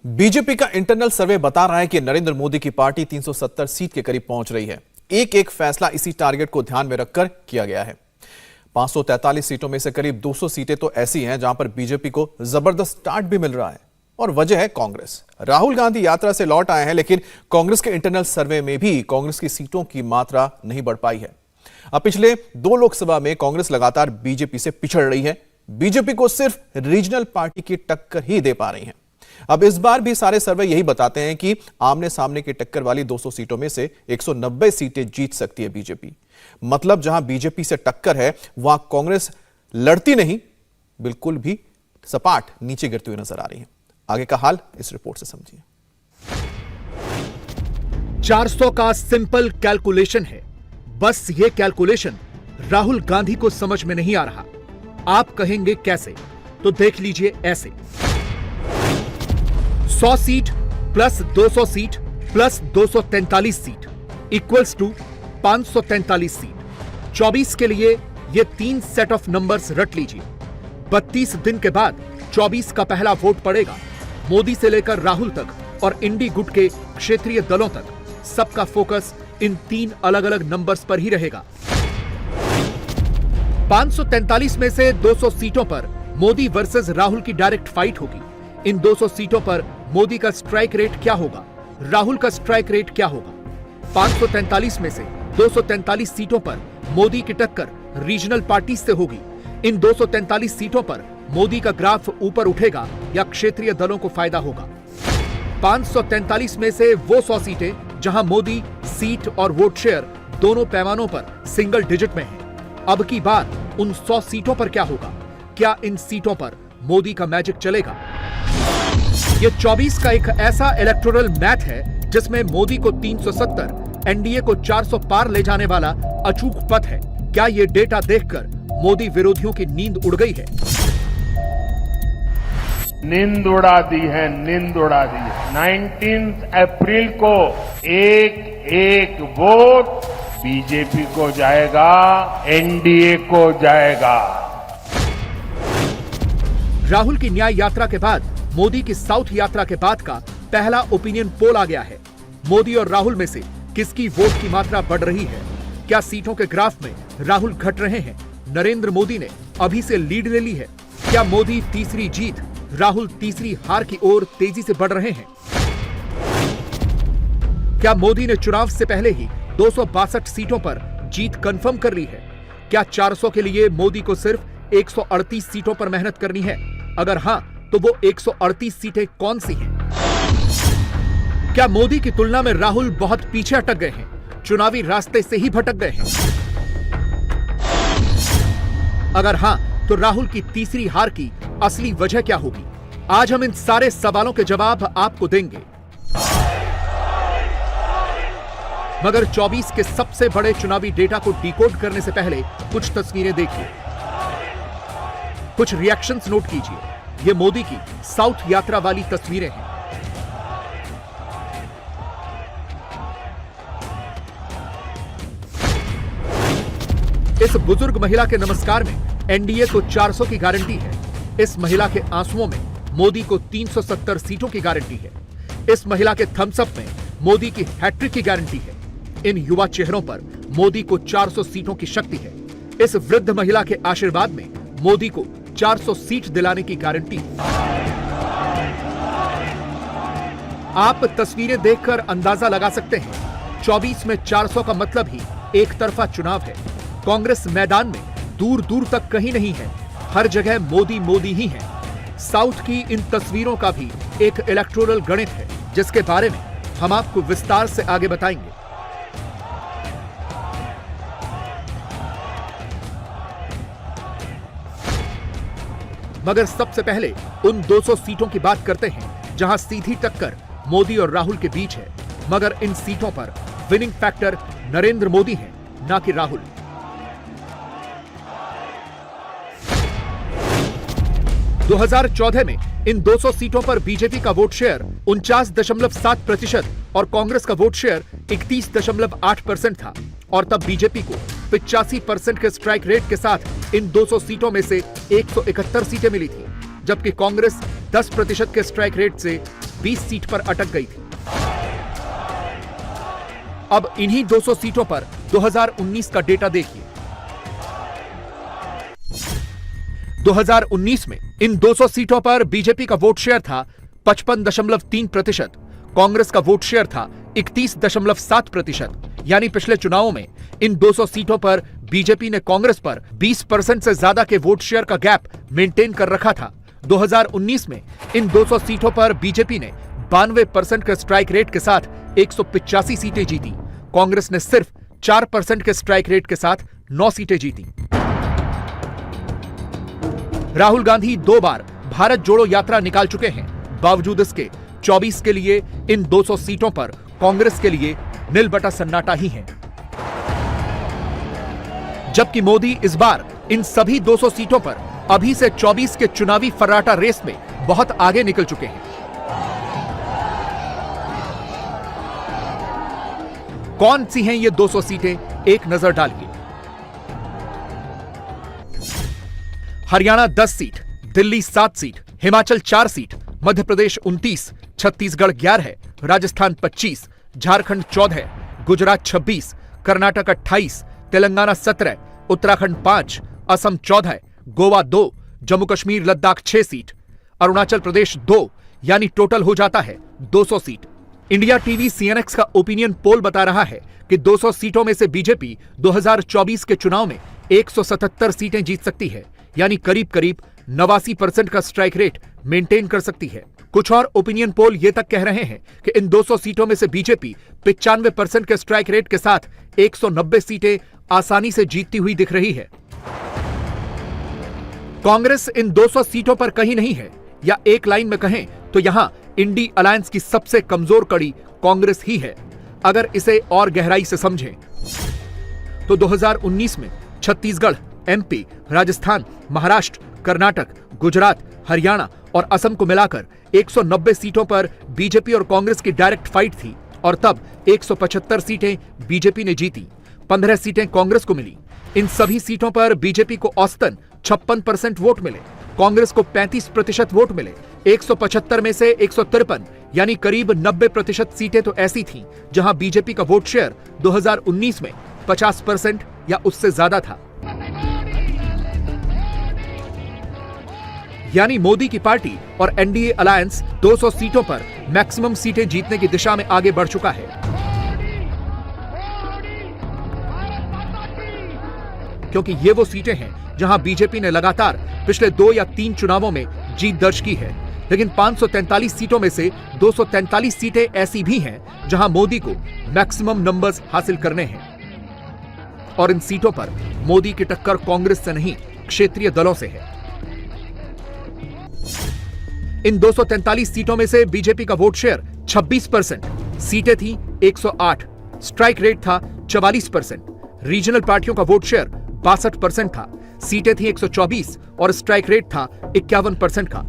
BJP का internal सर्वे बता रहा है कि नरेंद्र मोदी की पार्टी 370 सीट के करीब पहुंच रही है। एक एक फैसला इसी टारगेट को ध्यान में रखकर किया गया है। 543 सीटों में से करीब 200 सीटें तो ऐसी हैं जहां पर बीजेपी को जबरदस्त स्टार्ट भी मिल रहा है और वजह है कांग्रेस। राहुल गांधी यात्रा से लौट आए हैं, लेकिन कांग्रेस के इंटरनल सर्वे में भी कांग्रेस की सीटों की मात्रा नहीं बढ़ पाई है। अब पिछले 2 लोकसभा में कांग्रेस लगातार बीजेपी से पिछड़ रही है। बीजेपी को सिर्फ रीजनल पार्टी की टक्कर ही दे पा रही है। अब इस बार भी सारे सर्वे यही बताते हैं कि आमने सामने की टक्कर वाली 200 सीटों में से 190 सीटें जीत सकती है बीजेपी। मतलब जहां बीजेपी से टक्कर है वहां कांग्रेस लड़ती नहीं, बिल्कुल भी सपाट नीचे गिरती हुई नजर आ रही है। आगे का हाल इस रिपोर्ट से समझिए। 400 का सिंपल कैलकुलेशन है। बस ये कैलकुलेशन राहुल गांधी को समझ में नहीं आ रहा। आप कहेंगे कैसे? तो देख लीजिए ऐसे। 100 seat plus 200 seat plus 243 seat equals to 543 seat. 24 के लिए ये 3 सेट ऑफ नंबर्स रट लीजिए। 32 दिन के बाद 24 का पहला वोट पड़ेगा। मोदी से लेकर राहुल तक और इंडी गुट के क्षेत्रीय दलों तक सबका फोकस इन 3 अलग अलग नंबर्स पर ही रहेगा। 543 में से 200 सीटों पर मोदी वर्सेस राहुल की डायरेक्ट फाइट होगी। इन 200 सीटों पर मोदी का स्ट्राइक रेट क्या होगा, राहुल का स्ट्राइक रेट क्या होगा? 543 में से 243 सीटों पर मोदी की टक्कर रीजनल पार्टी से होगी। इन 243 सीटों पर मोदी का ग्राफ ऊपर उठेगा या क्षेत्रीय दलों को फायदा होगा। 543 में से वो 100 सीटें जहां मोदी सीट और वोट शेयर दोनों पैमानों पर सिंगल डिजिट में है। अब की बात उन 100 सीटों पर क्या होगा? क्या इन सीटों पर मोदी का मैजिक चलेगा? ये 24 का एक ऐसा इलेक्टोरल मैथ है जिसमें मोदी को 370, एनडीए को 400 पार ले जाने वाला अचूक पथ है। क्या ये डेटा देखकर मोदी विरोधियों की नींद उड़ गई है? नींद उड़ा दी है, नींद उड़ा दी है। 19 अप्रैल को एक एक वोट बीजेपी को जाएगा, एनडीए को जाएगा। राहुल की न्याय यात्रा के बाद मोदी की साउथ यात्रा के बाद का पहला ओपिनियन पोल आ गया है। मोदी और राहुल में से किसकी वोट की मात्रा बढ़ रही है? क्या सीटों के ग्राफ में राहुल घट रहे हैं? नरेंद्र मोदी ने अभी से लीड ले ली है। क्या मोदी तीसरी जीत, राहुल तीसरी हार की ओर तेजी से बढ़ रहे हैं? क्या मोदी ने चुनाव से पहले ही 262 सीटों पर जीत कंफर्म कर ली है? क्या 400 के लिए मोदी को सिर्फ 138 सीटों पर मेहनत करनी है? अगर हां, तो वो 138 सीटें कौन सी हैं? क्या मोदी की तुलना में राहुल बहुत पीछे अटक गए हैं, चुनावी रास्ते से ही भटक गए हैं? अगर हां, तो राहुल की तीसरी हार की असली वजह क्या होगी? आज हम इन सारे सवालों के जवाब आपको देंगे। मगर 24 के सबसे बड़े चुनावी डेटा को डिकोड करने से पहले कुछ तस्वीरें देखिए, कुछ रिएक्शंस नोट कीजिए। ये मोदी की साउथ यात्रा वाली तस्वीरें हैं। इस बुजुर्ग महिला के नमस्कार में एनडीए को 400 की गारंटी है। इस महिला के आंसुओं में मोदी को 370 सीटों की गारंटी है। इस महिला के थम्स अप में मोदी की हैट्रिक की गारंटी है। इन युवा चेहरों पर मोदी को 400 सीटों की शक्ति है। इस वृद्ध महिला के आशीर्वाद में मोदी को 400 सीट दिलाने की गारंटी। आप तस्वीरें देखकर अंदाजा लगा सकते हैं, 24 में 400 का मतलब ही एक तरफा चुनाव है। कांग्रेस मैदान में दूर दूर तक कहीं नहीं है, हर जगह मोदी मोदी ही है। साउथ की इन तस्वीरों का भी एक इलेक्टोरल गणित है जिसके बारे में हम आपको विस्तार से आगे बताएंगे। मगर सबसे पहले उन 200 सीटों की बात करते हैं जहां सीधी टक्कर मोदी और राहुल के बीच है। मगर इन सीटों पर विनिंग फैक्टर नरेंद्र मोदी है, ना कि राहुल। – 2014 में इन 200 सीटों पर बीजेपी का वोट शेयर 49.7% और कांग्रेस का वोट शेयर 31.8% था और तब बीजेपी को 85% के स्ट्राइक रेट के साथ इन 200 सीटों में से 171 सीटें मिली थी, जबकि कांग्रेस 10% के स्ट्राइक रेट से 20 सीट पर अटक गई थी। अब इन्हीं 200 सीटों पर 2019 का डेटा देखिए। 2019 में इन 200 सीटों पर बीजेपी का वोट शेयर था 55.3%, कांग्रेस का वोट शेयर था 31.7%। यानी पिछले चुनावों में इन 200 सीटों पर बीजेपी ने कांग्रेस पर 20% से ज्यादा के वोट शेयर का गैप मेंटेन कर रखा था। 2019 में इन 200 सीटों पर बीजेपी ने 92% के स्ट्राइक रेट के साथ 185 सीटें जीती। कांग्रेस ने सिर्फ 4% के स्ट्राइक रेट के साथ 9 सीटें जीती। राहुल गांधी 2 बार भारत जोड़ो यात्रा निकाल चुके हैं। बावजूद इसके 24 के लिए इन 200 सीटों पर कांग्रेस के लिए नील बटा सन्नाटा ही है। जबकि मोदी इस बार इन सभी 200 सीटों पर अभी से 24 के चुनावी फर्राटा रेस में बहुत आगे निकल चुके हैं। कौन सी हैं ये 200 सीटें, एक नजर डालिए। Haryana 10 seat, Delhi 7 seat, Himachal 4 seat, Madhya Pradesh 29, Chhattisgarh 11, Rajasthan 25, Jharkhand 14, Gujarat 26, Karnataka 28, Telangana 17, Uttarakhand 5, Assam 14, Goa 2, Jammu Kashmir Ladakh 6 seat, Arunachal Pradesh 2, यानी टोटल हो जाता है 200 सीट। इंडिया टीवी सीएनएक्स का ओपिनियन पोल बता रहा है कि 200 सीटों में से बीजेपी 2024 के चुनाव में 177 सीटें जीत सकती है, यानी करीब करीब 89% का स्ट्राइक रेट मेंटेन कर सकती है। कुछ और ओपिनियन पोल ये तक कह रहे हैं कि इन 200 सीटों में से बीजेपी 95% के स्ट्राइक रेट के साथ 190 सीटें आसानी से जीतती हुई दिख रही है। कांग्रेस इन 200 सीटों पर कहीं नहीं है, या एक लाइन में कहें तो यहां इंडी अलायंस की सबसे कमजोर कड़ी कांग्रेस ही है। अगर इसे और गहराई से समझें तो 2019 में छत्तीसगढ़, एमपी, राजस्थान, महाराष्ट्र, कर्नाटक, गुजरात, हरियाणा और असम को मिलाकर 190 सीटों पर बीजेपी और कांग्रेस की डायरेक्ट फाइट थी और तब 175 सीटें बीजेपी ने जीती, 15 सीटें कांग्रेस को मिली। इन सभी सीटों पर बीजेपी को औसतन 56% वोट मिले, कांग्रेस को 35% वोट मिले। 175 में से 153 यानी करीब 90% सीटें तो ऐसी थीं जहां बीजेपी का वोट शेयर 2019 में 50% या उससे ज्यादा था। यानी मोदी की पार्टी और एनडीए अलायंस 200 सीटों पर मैक्सिमम सीटें जीतने की दिशा में आगे बढ़ चुका है, क्योंकि ये वो सीटें हैं जहां बीजेपी ने लगातार पिछले 2 या 3 चुनावों में जीत दर्ज की है। लेकिन 543 सीटों में से 243 सीटें ऐसी भी हैं जहां मोदी को मैक्सिमम नंबर्स हासिल करने हैं, और इन सीटों पर मोदी की टक्कर कांग्रेस से नहीं, क्षेत्रीय दलों से है। इन 243 सीटों में से बीजेपी का वोट शेयर 26%, सीटें थी 108, स्ट्राइक रेट था 44%, रीजनल पार्टियों का वोट शेयर 62% था, सीटें थी 124 और स्ट्राइक रेट था 51% का।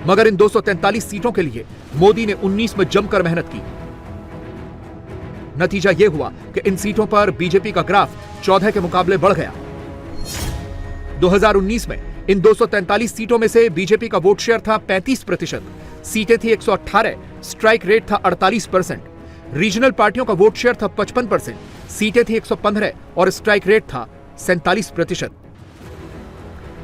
मगर इन 243 सीटों के लिए मोदी ने 19 में जमकर मेहनत की। नतीजा यह हुआ कि इन सीटों पर बीजेपी का ग्राफ 14 के मुकाबले बढ़ गया। 2019 में इन 243 सीटों में से बीजेपी का वोट शेयर था 35%, सीटें थी 118, स्ट्राइक रेट था 48%, रीजनल पार्टियों का वोट शेयर था 55%, सीटें थी 115 और स्ट्राइक रेट था 47%।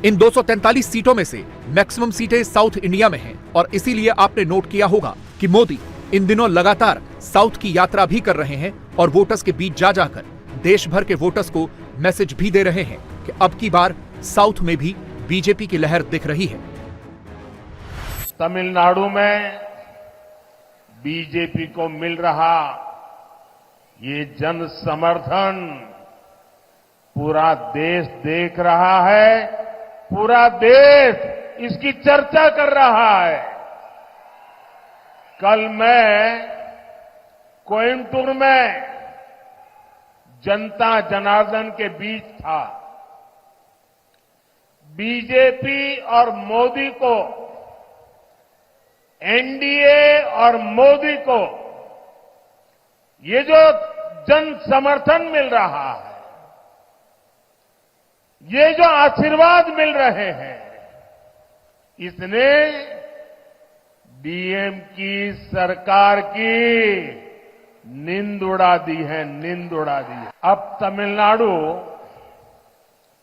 इन 243 सीटों में से मैक्सिमम सीटें साउथ इंडिया में हैं, और इसीलिए आपने नोट किया होगा कि मोदी इन दिनों लगातार साउथ की यात्रा भी कर रहे हैं और वोटर्स के बीच जा जाकर देश भर के वोटर्स को मैसेज भी दे रहे हैं कि अब की बार साउथ में भी बीजेपी की लहर दिख रही है। तमिलनाडु में बीजेपी को मिल रहा ये जन समर्थन पूरा देश देख रहा है, पूरा देश इसकी चर्चा कर रहा है। कल मैं कोयम्बटूर में जनता जनार्दन के बीच था। बीजेपी और मोदी को, एनडीए और मोदी को ये जो जन समर्थन मिल रहा है, ये जो आशीर्वाद मिल रहे हैं, इसने डीएम की सरकार की नींद उड़ा दी है, नींद उड़ा दी है। अब तमिलनाडु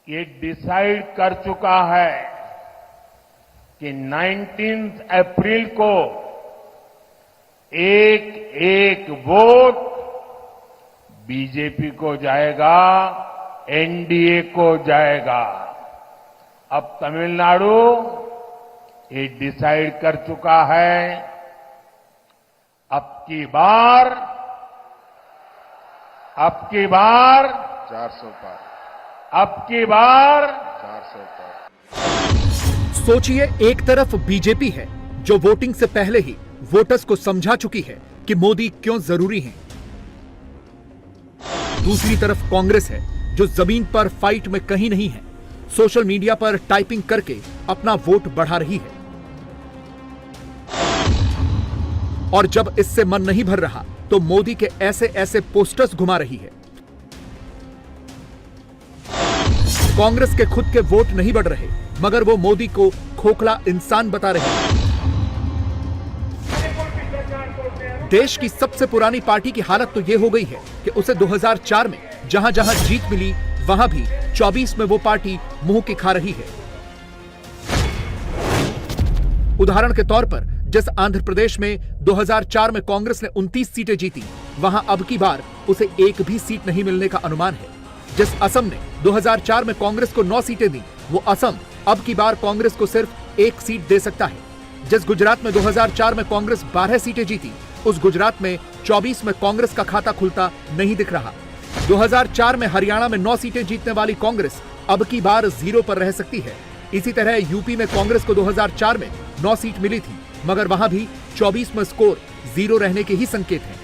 ये डिसाइड कर चुका है कि 19 अप्रैल को एक एक वोट बीजेपी को जाएगा, एनडीए को जाएगा। अब तमिलनाडु ये डिसाइड कर चुका है, अब की बार 400 पार, अब की बार 400 पार। सोचिए, एक तरफ बीजेपी है जो वोटिंग से पहले ही वोटर्स को समझा चुकी है कि मोदी क्यों जरूरी हैं। दूसरी तरफ कांग्रेस है जो जमीन पर फाइट में कहीं नहीं है, सोशल मीडिया पर टाइपिंग करके अपना वोट बढ़ा रही है। और जब इससे मन नहीं भर रहा तो मोदी के ऐसे ऐसे पोस्टर्स घुमा रही है। कांग्रेस के खुद के वोट नहीं बढ़ रहे, मगर वो मोदी को खोखला इंसान बता रही है। देश की सबसे पुरानी पार्टी की हालत तो यह हो गई है कि उसे 2004 में जहां जहां जीत मिली, वहां भी 24 में वो पार्टी मुंह की खा रही है। उदाहरण के तौर पर, जिस आंध्र प्रदेश में 2004 में कांग्रेस ने 29 सीटें जीती, वहां अब की बार उसे एक भी सीट नहीं मिलने का अनुमान है। जिस असम ने 2004 में कांग्रेस को 9 सीटें दी, वो असम अब की बार कांग्रेस को सिर्फ 1 सीट दे सकता है। जिस गुजरात में 2004 में कांग्रेस 12 सीटें जीती, उस गुजरात में 24 में कांग्रेस का खाता खुलता नहीं दिख रहा। 2004 में हरियाणा में 9 सीटें जीतने वाली कांग्रेस अब की बार 0 पर रह सकती है। इसी तरह यूपी में कांग्रेस को 2004 में 9 सीट मिली थी, मगर वहां भी 24 में स्कोर 0 रहने के ही संकेत हैं।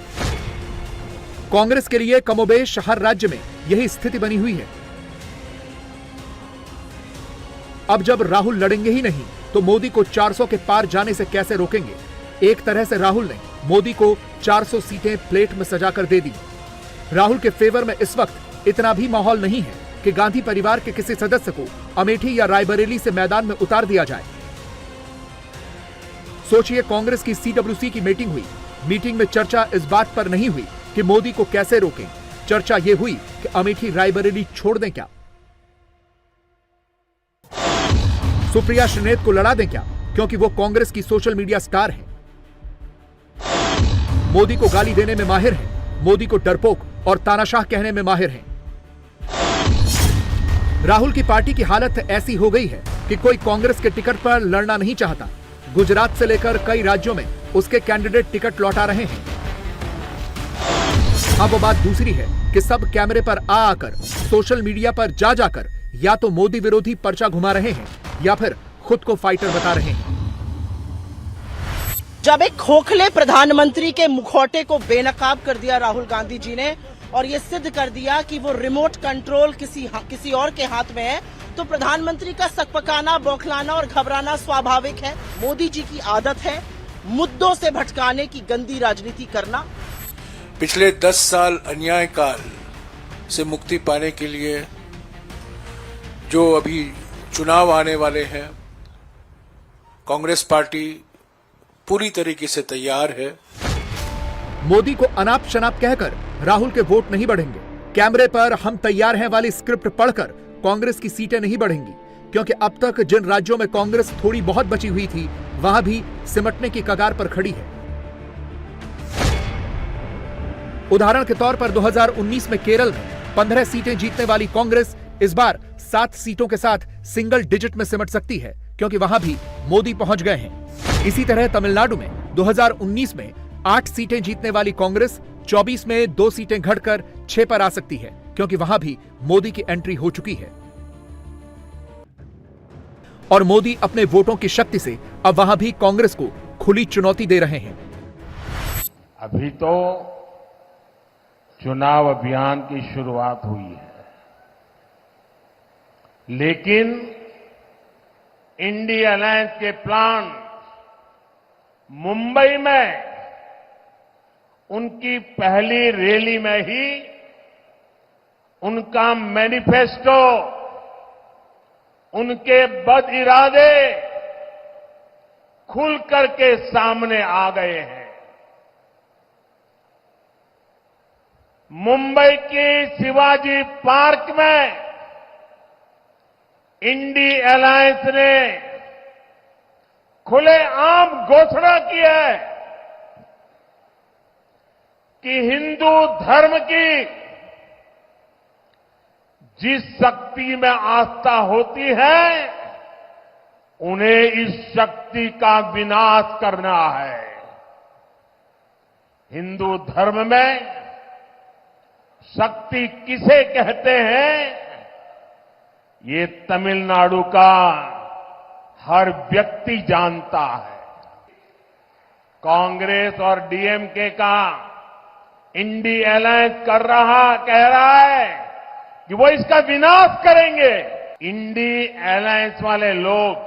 कांग्रेस के लिए कमोबेश हर राज्य में यही स्थिति बनी हुई है। अब जब राहुल लड़ेंगे ही नहीं, तो मोदी को 400 के पार जाने से कैसे रोकेंगे? एक तरह से राहुल ने मोदी को 400 सीटें प्लेट में सजाकर दे दी। राहुल के फेवर में इस वक्त इतना भी माहौल नहीं है कि गांधी परिवार के किसी सदस्य को अमेठी या रायबरेली से मैदान में उतार दिया जाए। सोचिए, कांग्रेस की सीडब्ल्यूसी की मीटिंग हुई। मीटिंग में चर्चा इस बात पर नहीं हुई कि मोदी को कैसे रोकें। चर्चा यह हुई कि अमेठी रायबरेली छोड़ दें क्या, सुप्रिया श्रीनेत को लड़ा दें क्या, क्योंकि वो कांग्रेस की सोशल मीडिया स्टार है। मोदी को गाली देने में माहिर है, मोदी को डरपोक और तानाशाह कहने में माहिर है। राहुल की पार्टी की हालत ऐसी हो गई है कि कोई कांग्रेस के टिकट पर लड़ना नहीं चाहता। गुजरात से लेकर कई राज्यों में उसके कैंडिडेट टिकट लौटा रहे हैं। अब वो बात दूसरी है कि सब कैमरे पर आकर, सोशल मीडिया पर जा जाकर या तो मोदी विरोधी पर्चा घुमा रहे हैं या फिर खुद को फाइटर बता रहे हैं। जब एक खोखले प्रधानमंत्री के मुखौटे को बेनकाब कर दिया राहुल गांधी जी ने और ये सिद्ध कर दिया कि वो रिमोट कंट्रोल किसी और के हाथ में है, तो प्रधानमंत्री का सकपकाना, बौखलाना और घबराना स्वाभाविक है। मोदी जी की आदत है मुद्दों से भटकाने की गंदी राजनीति करना। पिछले 10 साल अन्याय काल से मुक्ति पाने के लिए जो अभी चुनाव आने वाले हैं, कांग्रेस पार्टी पूरी तरीके से तैयार है। मोदी को अनाप शनाप कहकर राहुल के वोट नहीं बढ़ेंगे। कैमरे पर हम तैयार हैं वाली स्क्रिप्ट पढ़कर कांग्रेस की सीटें नहीं बढ़ेंगी, क्योंकि अब तक जिन राज्यों में कांग्रेस थोड़ी बहुत बची हुई थी, वहां भी सिमटने की कगार पर खड़ी है। उदाहरण के तौर पर 2019 में केरल में 15 सीटें जीतने वाली कांग्रेस इस बार 7 सीटों के साथ सिंगल डिजिट में सिमट सकती है, क्योंकि वहां भी मोदी पहुंच गए हैं। इसी तरह तमिलनाडु में 2019 में 8 सीटें जीतने वाली कांग्रेस 24 में 2 सीटें घटकर 6 पर आ सकती है, क्योंकि वहां भी मोदी की एंट्री हो चुकी है। और मोदी अपने वोटों की शक्ति से अब वहां भी कांग्रेस को खुली चुनौती दे रहे हैं। अभी तो चुनाव अभियान की शुरुआत हुई है, लेकिन इंडिया अलायंस के प्लान मुंबई में उनकी पहली रैली में ही उनका मैनिफेस्टो, उनके बद इरादे खुल करके सामने आ गए हैं। मुंबई की शिवाजी पार्क में इंडी अलायंस ने खुलेआम घोषणा की है कि हिंदू धर्म की जिस शक्ति में आस्था होती है उन्हें इस शक्ति का विनाश करना है। हिंदू धर्म में शक्ति किसे कहते हैं ये तमिलनाडु का हर व्यक्ति जानता है। कांग्रेस और डीएमके का इंडी अलायंस कह रहा है कि वो इसका विनाश करेंगे। इंडी अलायंस वाले लोग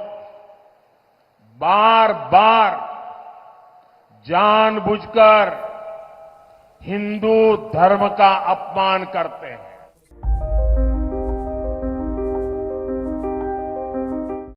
बार बार जानबूझकर हिंदू धर्म का अपमान करते हैं।